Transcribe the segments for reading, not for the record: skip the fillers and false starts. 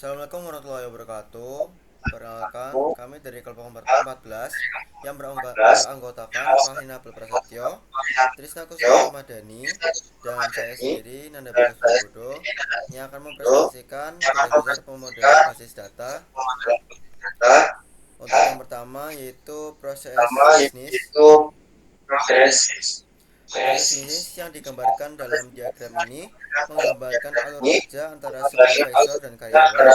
Assalamualaikum warahmatullahi wabarakatuh. Perkenalkan, kami dari kelompok 14 yang beranggotakan Fahlina Abdul Prasetyo, Trisna Kusuma Ramadhani, dan saya sendiri Nanda Bagus Prabodo yang akan mempresentasikan tugas besar pemodelan basis data. Untuk yang pertama yaitu proses bisnis. Proses bisnis yang digambarkan dalam diagram ini menggambarkan alur kerja antara supervisor dan karyawan.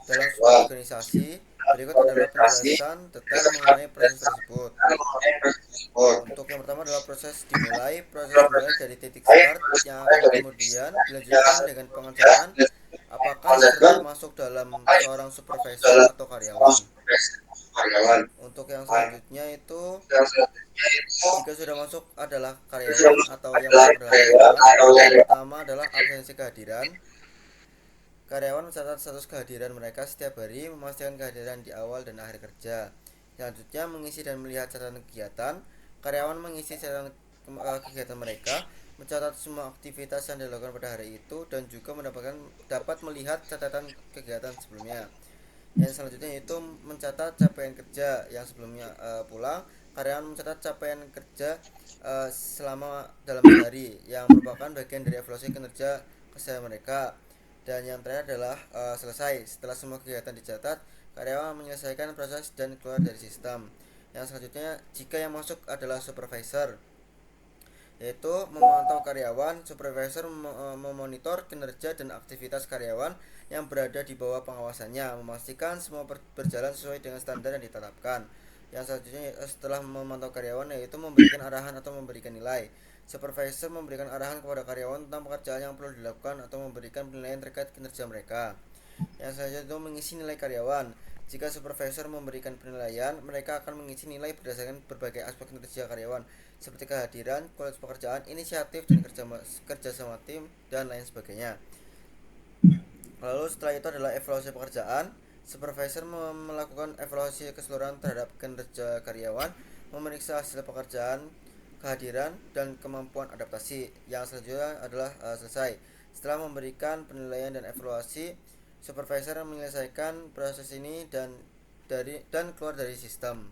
Dalam sebuah organisasi, berikut adalah penjelasan detail mengenai proses tersebut. Untuk yang pertama adalah proses dimulai. Proses dimulai dari titik start yang akan kemudian dilanjutkan dengan pengecekan apakah peserta masuk dalam seorang supervisor atau karyawan. Untuk yang selanjutnya itu jika sudah masuk adalah karyawan atau yang masuk adalah karyawan, yang pertama adalah absensi kehadiran. Karyawan mencatat status kehadiran mereka setiap hari, memastikan kehadiran di awal dan akhir kerja. Selanjutnya mengisi dan melihat catatan kegiatan. Karyawan mengisi catatan kegiatan mereka, mencatat semua aktivitas yang dilakukan pada hari itu dan juga dapat melihat catatan kegiatan sebelumnya. Yang selanjutnya itu mencatat capaian kerja yang sebelumnya pulang. Karyawan mencatat capaian kerja selama dalam sehari yang merupakan bagian dari evaluasi kinerja keseharian mereka. Dan yang terakhir adalah selesai. Setelah semua kegiatan dicatat, karyawan menyelesaikan proses dan keluar dari sistem. Yang selanjutnya, jika yang masuk adalah supervisor, yaitu memantau karyawan. Supervisor memonitor kinerja dan aktivitas karyawan yang berada di bawah pengawasannya, memastikan semua berjalan sesuai dengan standar yang ditetapkan. Yang selanjutnya setelah memantau karyawan yaitu memberikan arahan atau memberikan nilai. Supervisor memberikan arahan kepada karyawan tentang pekerjaan yang perlu dilakukan atau memberikan penilaian terkait kinerja mereka. Yang selanjutnya itu mengisi nilai karyawan. Jika supervisor memberikan penilaian, mereka akan mengisi nilai berdasarkan berbagai aspek kinerja karyawan, seperti kehadiran, kualitas pekerjaan, inisiatif, dan kerja sama tim, dan lain sebagainya. Lalu setelah itu adalah evaluasi pekerjaan. Supervisor melakukan evaluasi keseluruhan terhadap kinerja karyawan, memeriksa hasil pekerjaan, kehadiran, dan kemampuan adaptasi. Yang selanjutnya adalah selesai. Setelah memberikan penilaian dan evaluasi, supervisor menyelesaikan proses ini dan keluar dari sistem.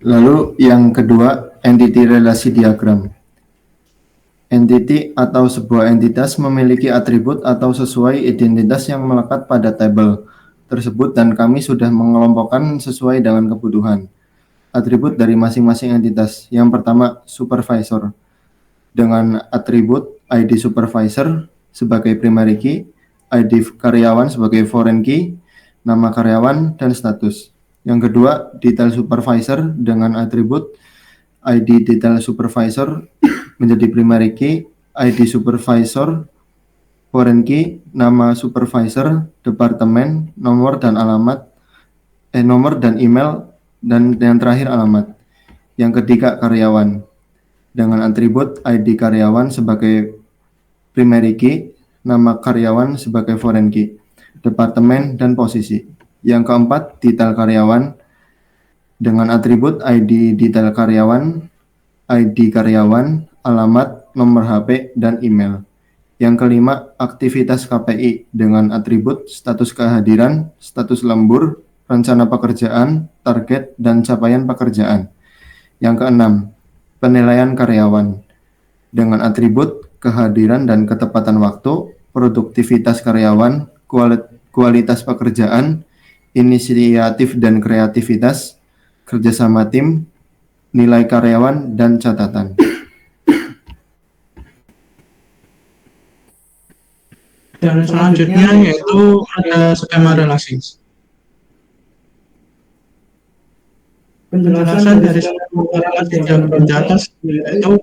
Lalu yang kedua, entity relasi diagram. Entity atau sebuah entitas memiliki atribut atau sesuai identitas yang melekat pada tabel tersebut dan kami sudah mengelompokkan sesuai dengan kebutuhan. Atribut dari masing-masing entitas. Yang pertama, supervisor dengan atribut ID supervisor sebagai primary key, ID karyawan sebagai foreign key, nama karyawan, dan status. Yang kedua, detail supervisor dengan atribut ID detail supervisor menjadi primary key, ID supervisor, foreign key, nama supervisor, departemen, nomor dan alamat, nomor dan email, dan yang terakhir alamat. Yang ketiga, karyawan dengan atribut ID karyawan sebagai primary key, nama karyawan sebagai foreign key, departemen, dan posisi. Yang keempat, detail karyawan dengan atribut ID detail karyawan, ID karyawan, alamat, nomor HP, dan email. Yang kelima, aktivitas KPI dengan atribut status kehadiran, status lembur, rencana pekerjaan, target, dan capaian pekerjaan. Yang keenam, penilaian karyawan dengan atribut kehadiran dan ketepatan waktu, produktivitas karyawan, kualitas pekerjaan, inisiatif dan kreativitas, kerjasama tim, nilai karyawan, dan catatan. Dan selanjutnya yaitu ada skema relasi. Penjelasan dari skema relasi yang di atas yaitu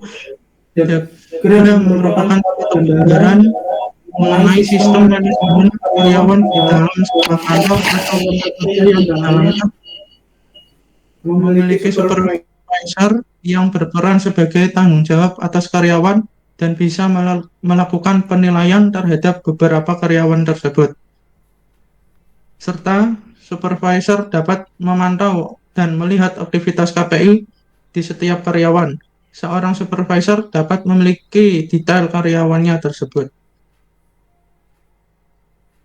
diagram merupakan satu gambaran mengenai sistem manajemen karyawan di dalam sebuah kantor atau kerja yang dalamnya memiliki supervisor yang berperan sebagai tanggung jawab atas karyawan dan bisa melakukan penilaian terhadap beberapa karyawan tersebut. Serta supervisor dapat memantau dan melihat aktivitas KPI di setiap karyawan seorang supervisor dapat memiliki detail karyawannya tersebut.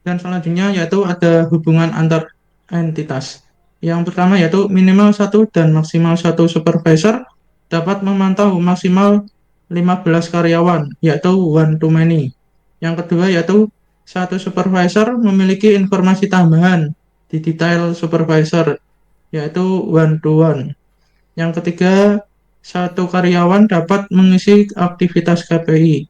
Dan selanjutnya yaitu ada hubungan antar entitas. Yang pertama yaitu minimal 1 dan maksimal 1 supervisor dapat memantau maksimal 15 karyawan, yaitu one to many. Yang kedua yaitu satu supervisor memiliki informasi tambahan di detail supervisor, yaitu one to one. Yang ketiga, satu karyawan dapat mengisi aktivitas KPI,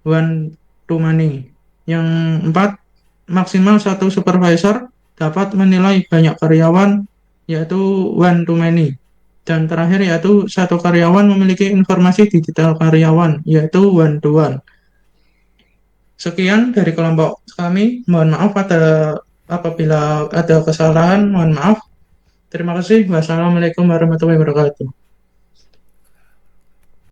one to many. Yang empat, maksimal satu supervisor dapat menilai banyak karyawan, yaitu one to many. Dan terakhir yaitu satu karyawan memiliki informasi di detail karyawan, yaitu one to one. Sekian dari kelompok kami. Mohon maaf apabila ada kesalahan, mohon maaf. Terima kasih. Wassalamualaikum warahmatullahi wabarakatuh.